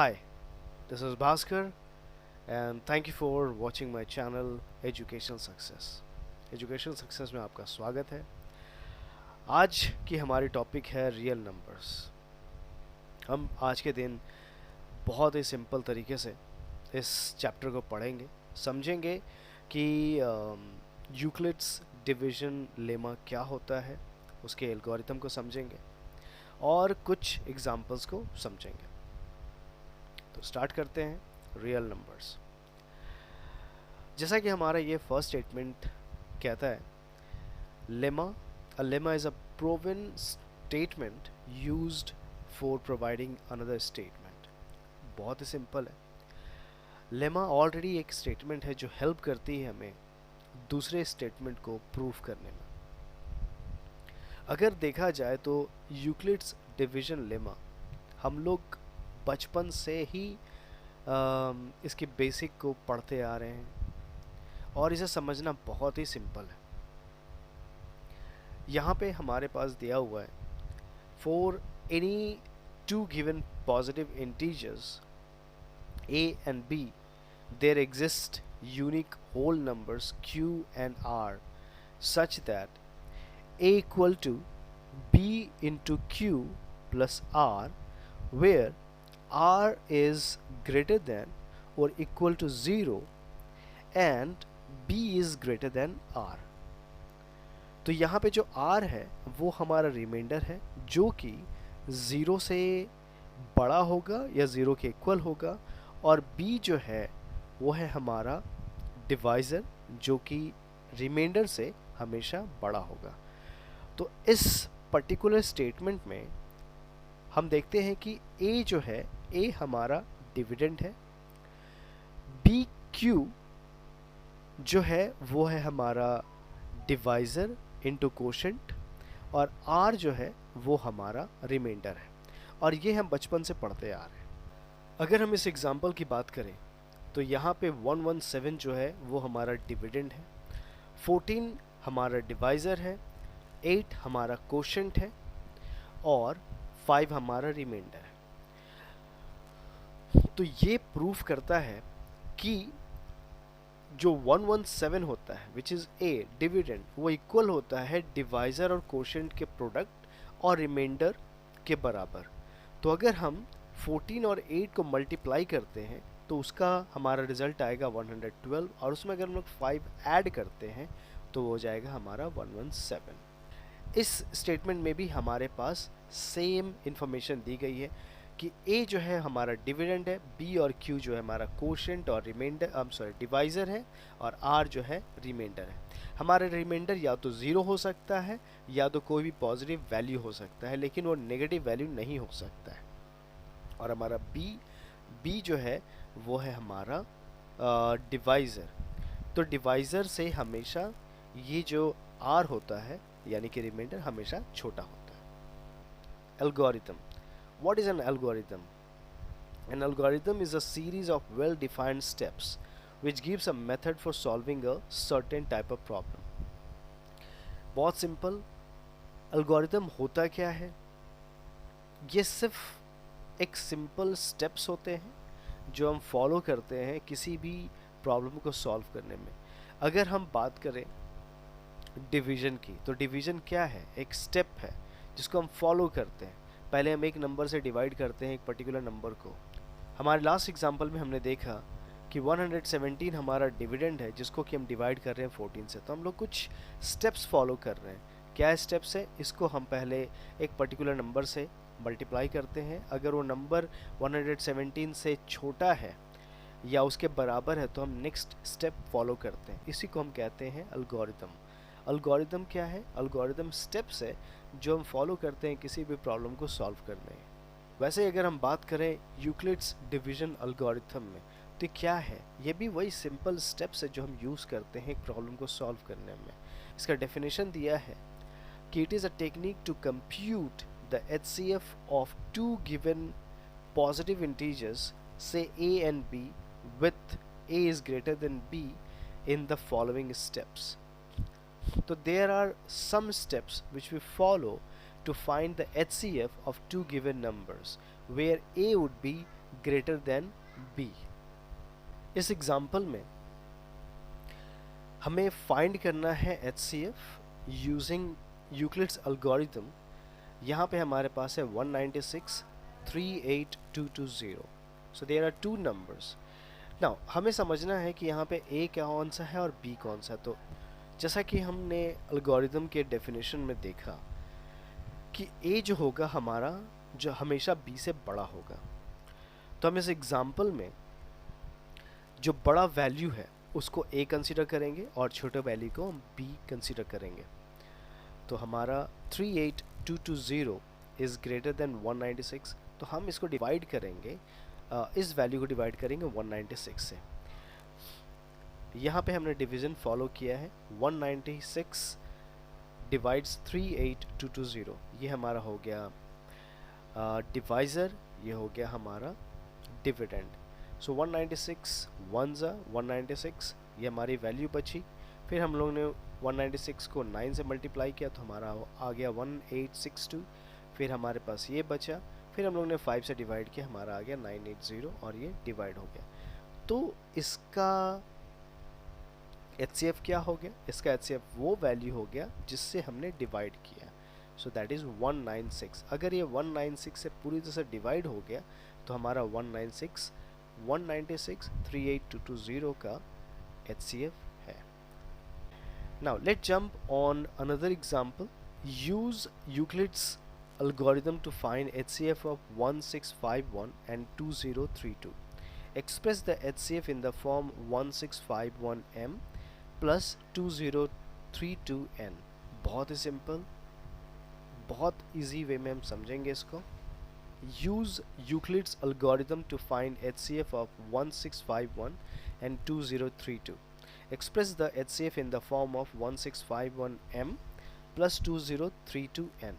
Hi, this is Bhaskar and thank you for watching my channel Educational Success. Educational Success में आपका स्वागत है। आज की हमारी टॉपिक है रियल नंबर्स। हम आज के दिन बहुत ही सिंपल तरीके से इस चैप्टर को पढ़ेंगे, समझेंगे कि यूक्लिड्स डिवीजन लेमा क्या होता है, उसके एल्गोरिथम को समझेंगे और कुछ एग्जांपल्स को समझेंगे। तो स्टार्ट करते हैं रियल नंबर्स। जैसा कि हमारा ये फर्स्ट स्टेटमेंट कहता है, lemma a lemma is a proven statement used for providing another statement. बहुत ही सिंपल है। लेमा ऑलरेडी एक स्टेटमेंट है जो हेल्प करती है हमें दूसरे स्टेटमेंट को प्रूव करने में। अगर देखा जाए तो यूक्लिड्स डिवीजन लेमा हम लोग बचपन से ही इसकी बेसिक को पढ़ते आ रहे हैं और इसे समझना बहुत ही सिंपल है। यहाँ पे हमारे पास दिया हुआ है, for any two given positive integers a and b there exist unique whole numbers q and r such that a equal to b into q plus r where r is greater than or equal to 0 and b is greater than r। तो यहाँ पे जो r है वो हमारा reminder है जो कि 0 से बड़ा होगा या 0 के इक्वल होगा, और b जो है वो है हमारा डिवाइज़र जो कि रिमाइंडर से हमेशा बड़ा होगा। तो इस पर्टिकुलर स्टेटमेंट में हम देखते हैं कि a जो है, a हमारा डिविडेंड है, b q जो है वो है हमारा डिवाइज़र इनटू कोशेंट, और r जो है वो हमारा रिमाइंडर है। और ये हम बचपन से पढ़ते आ रहे हैं। अगर हम इस एग्जाम्पल की बात करें तो यहाँ पे 117 जो है वो हमारा डिविडेंड है, 14 हमारा डिवाइज़र है, 8 हमारा कोशेंट है और 5 हमारा रिमाइंडर है। तो ये प्रूफ करता है कि जो 117 होता है विच इज़ ए डिविडेंड, वो इक्वल होता है डिवाइज़र और कोशेंट के प्रोडक्ट और रिमाइंडर के बराबर। तो अगर हम 14 और 8 को मल्टीप्लाई करते हैं तो उसका हमारा रिजल्ट आएगा 112, और उसमें अगर हम लोग 5 ऐड करते हैं तो वो हो जाएगा हमारा 117। इस स्टेटमेंट में भी हमारे पास सेम इंफॉर्मेशन दी गई है कि a जो है हमारा डिविडेंड है, b और q जो है हमारा कोशेंट और रिमाइंडर डिवाइज़र है, और r जो है रिमाइंडर है। हमारा रिमाइंडर या तो 0 हो सकता है या तो कोई भी पॉजिटिव वैल्यू हो सकता है, लेकिन वो नेगेटिव वैल्यू नहीं हो सकता है। और हमारा b जो है वो है हमारा डिवाइज़र। तो डिवाइज़र से हमेशा ये जो r होता है यानी कि रिमाइंडर हमेशा छोटा होता है। Algorithm. What is an algorithm? An algorithm is a series of well-defined steps which gives a method for solving a certain type of problem. बहुत सिंपल। एल्गोरिथम होता क्या है? ये सिर्फ एक सिंपल स्टेप्स होते हैं जो हम फॉलो करते हैं किसी भी प्रॉब्लम को सॉल्व करने में। अगर हम बात करें डिवीजन की, तो डिवीजन क्या है? एक स्टेप है जिसको हम फॉलो करते हैं। पहले हम एक नंबर से डिवाइड करते हैं एक पर्टिकुलर नंबर को। हमारे लास्ट एग्जांपल में हमने देखा कि 117 हमारा डिविडेंड है जिसको कि हम डिवाइड कर रहे हैं 14 से। तो हम लोग कुछ स्टेप्स फॉलो कर रहे हैं। क्या स्टेप्स है? इसको हम पहले एक पर्टिकुलर नंबर से मल्टीप्लाई करते हैं। अगर वो नंबर 117 से छोटा है या उसके बराबर है तो हम नेक्स्ट स्टेप फॉलो करते हैं। इसी को हम कहते हैं एल्गोरिथम। एल्गोरिथम क्या है? एल्गोरिथम स्टेप्स है जो हम फॉलो करते हैं किसी भी प्रॉब्लम को सॉल्व करने में। वैसे अगर हम बात करें यूक्लिड्स डिवीजन एल्गोरिथम में तो क्या है? ये भी वही सिंपल स्टेप्स है जो हम यूज़ करते हैं एक प्रॉब्लम को सॉल्व करने में। इसका डेफिनेशन दिया है कि it is a technique to compute the HCF of two given positive integers से a and b with a is greater than b in the following steps. So there are some steps which we follow to find the HCF of two given numbers where a would be greater than B. इस example में हमें find करना है HCF using Euclid's algorithm. यहाँ पे हमारे पास है 196, 38220। So there are two numbers. नाउ हमें समझना है कि यहाँ पे A कौन सा है और B कौन सा है। तो जैसा कि हमने एल्गोरिथम के डेफिनेशन में देखा कि A जो होगा हमारा, जो हमेशा B से बड़ा होगा। तो हम इस एग्जाम्पल में जो बड़ा वैल्यू है उसको A कंसीडर करेंगे और छोटे वैल्यू को हम B कंसीडर करेंगे। तो हमारा 38220 इज़ ग्रेटर देन 196। तो हम इसको डिवाइड करेंगे, इस वैल्यू को डिवाइड करेंगे 196 से। यहाँ पे हमने डिवीज़न फॉलो किया है। 196 डिवाइड्स 38220, ये हमारा हो गया डिवाइज़र, ये हो गया हमारा डिविडेंड। सो 196 1 ज़ा 196, ये हमारी वैल्यू बची। फिर हम लोग ने 196 को 9 से मल्टीप्लाई किया तो हमारा आ गया 1862। फिर हमारे पास ये बचा, फिर हम लोग ने 5 से डिवाइड किया, हमारा आ गया 980 और ये डिवाइड हो गया। तो इसका HCF क्या हो गया? इसका HCF वो वैल्यू हो गया जिससे हमने डिवाइड किया। So that is 196। अगर ये 196 से पूरी तरह से डिवाइड हो गया तो हमारा 196 38220 का HCF है। Now let's jump on another example. Use Euclid's algorithm to find HCF of 1651 and 2032. Express the HCF in the form 1651m plus 2032n. बहुत ही सिंपल, बहुत इजी वे में हम समझेंगे इसको। Use Euclid's algorithm to find HCF of 1651 and 2032. Express the HCF in the form of 1651m plus 2032n.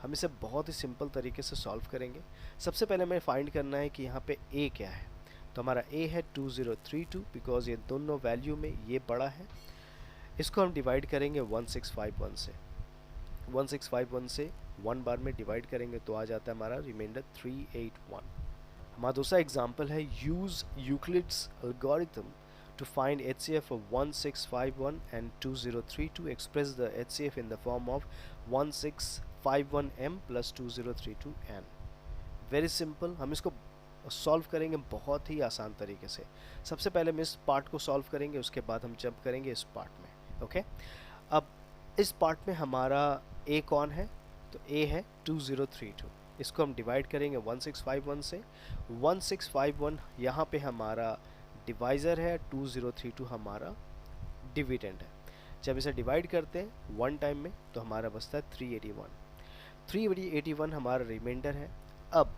हम इसे बहुत ही simple तरीके से सॉल्व करेंगे। सबसे पहले हमें फाइंड करना है कि यहाँ पे A क्या है। तो हमारा A है 2032, बिकॉज ये दोनों वैल्यू में ये बड़ा है। इसको हम डिवाइड करेंगे 1651 से। 1651 से 1 बार में डिवाइड करेंगे तो आ जाता है हमारा रिमाइंडर 381। हमारा दूसरा एग्जाम्पल है use Euclid's algorithm to find HCF of 1651 and 2032. Express the HCF in the form of 1651m plus 2032n. Very simple. हम इसको सॉल्व करेंगे बहुत ही आसान तरीके से। सबसे पहले हम इस पार्ट को सॉल्व करेंगे, उसके बाद हम जंप करेंगे इस पार्ट में। ओके, अब इस पार्ट में हमारा A कौन है? तो A है 2032। इसको हम डिवाइड करेंगे 1651 से। 1651 यहाँ पे हमारा डिवाइज़र है, 2032 हमारा डिविडेंड है। जब इसे डिवाइड करते हैं 1 टाइम में तो हमारा बचता है 381। 381 हमारा रिमाइंडर है। अब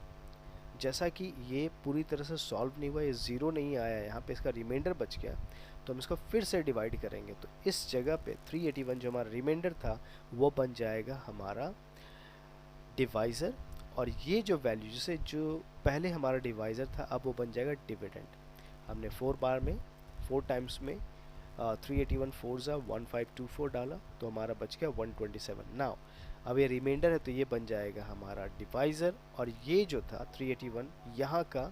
जैसा कि ये पूरी तरह से सॉल्व नहीं हुआ, ये ज़ीरो नहीं आया, यहाँ पे इसका रिमाइंडर बच गया, तो हम इसको फिर से डिवाइड करेंगे। तो इस जगह पे 381 जो हमारा रिमाइंडर था वो बन जाएगा हमारा डिवाइज़र, और ये जो वैल्यू जैसे जो पहले हमारा डिवाइज़र था अब वो बन जाएगा डिविडेंड। हमने 4 बार में 4 टाइम्स में 381 4 ज़ा 1524 डाला तो हमारा बच गया 127। नाउ अब ये रिमाइंडर है तो ये बन जाएगा हमारा डिवाइज़र, और ये जो था 381 यहाँ का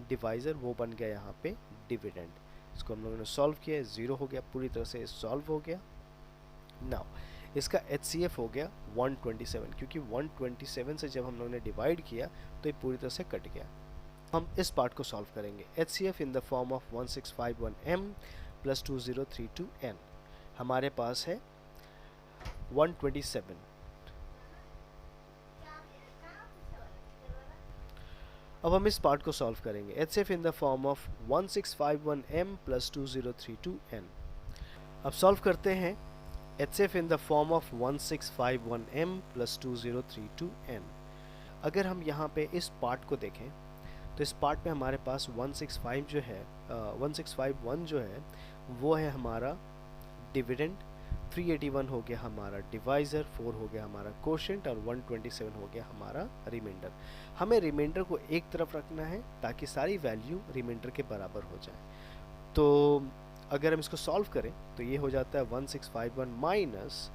डिवाइज़र वो बन गया यहाँ पे डिविडेंड। इसको हम लोगों ने सॉल्व किया, ज़ीरो हो गया, पूरी तरह से सॉल्व हो गया। नाउ इसका HCF हो गया 127, क्योंकि 127 से जब हम लोगों ने डिवाइड किया तो ये पूरी तरह से कट गया। हम इस पार्ट को सॉल्व करेंगे। HCF in the form of 1651m plus 2032n। हमारे पास है 127। अब हम इस पार्ट को सॉल्व करेंगे। HCF in the form of 1651m plus 2032n। अब सॉल्व करते हैं HCF in the form of 1651m plus 2032n। अगर हम यहाँ पे इस पार्ट को देखें तो इस पार्ट में हमारे पास 165 जो है 1651 जो है वो है हमारा डिविडेंड, 381 हो गया हमारा डिवाइज़र, 4 हो गया हमारा कोशेंट और 127 हो गया हमारा रिमाइंडर। हमें रिमाइंडर को एक तरफ रखना है ताकि सारी वैल्यू रिमाइंडर के बराबर हो जाए। तो अगर हम इसको सॉल्व करें तो ये हो जाता है 1651 माइनस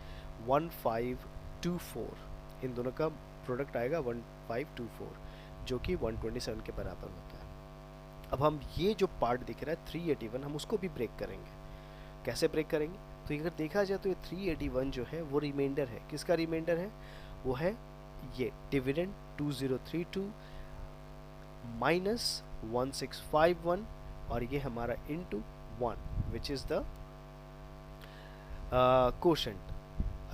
1524, इन दोनों का प्रोडक्ट आएगा 1524, जो कि 127 के बराबर होता है। अब हम ये जो पार्ट दिख रहा है 381, हम उसको भी ब्रेक करेंगे। कैसे ब्रेक करेंगे? तो अगर देखा जाए तो ये 381 जो है वो रिमाइंडर है। किसका रिमाइंडर है? वो है ये डिविडेंड 2032 माइनस 1651 और ये हमारा into 1 which is the quotient.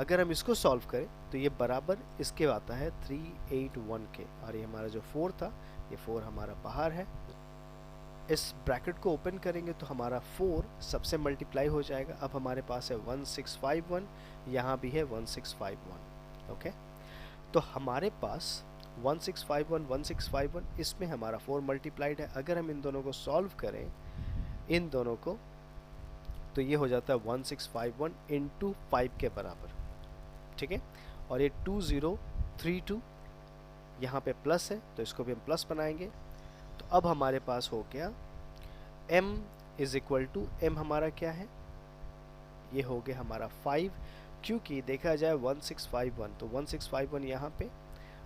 अगर हम इसको सॉल्व करें तो ये बराबर इसके आता है 381 के, और ये हमारा जो 4 था, ये 4 हमारा बाहर है। इस ब्रैकेट को ओपन करेंगे तो हमारा 4 सबसे मल्टीप्लाई हो जाएगा। अब हमारे पास है 1651, यहाँ भी है 1651। ओके, तो हमारे पास 1651 1651, इसमें हमारा 4 मल्टीप्लाइड है। अगर हम इन दोनों को सॉल्व करें, इन दोनों को, तो ये हो जाता है 1651 इंटू 5 के बराबर। ठीक है, और ये 2032 यहाँ पे प्लस है तो इसको भी हम प्लस बनाएंगे। तो अब हमारे पास हो गया m is equal to, m हमारा क्या है? ये हो गया हमारा 5, क्योंकि देखा जाए 1651 तो 1651 यहाँ पे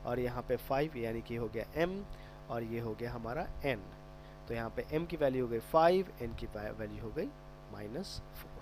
और यहाँ पे 5, यानी कि हो गया m और ये हो गया हमारा n। तो यहाँ पे m की वैल्यू हो गई 5, n की वैल्यू हो गई -4।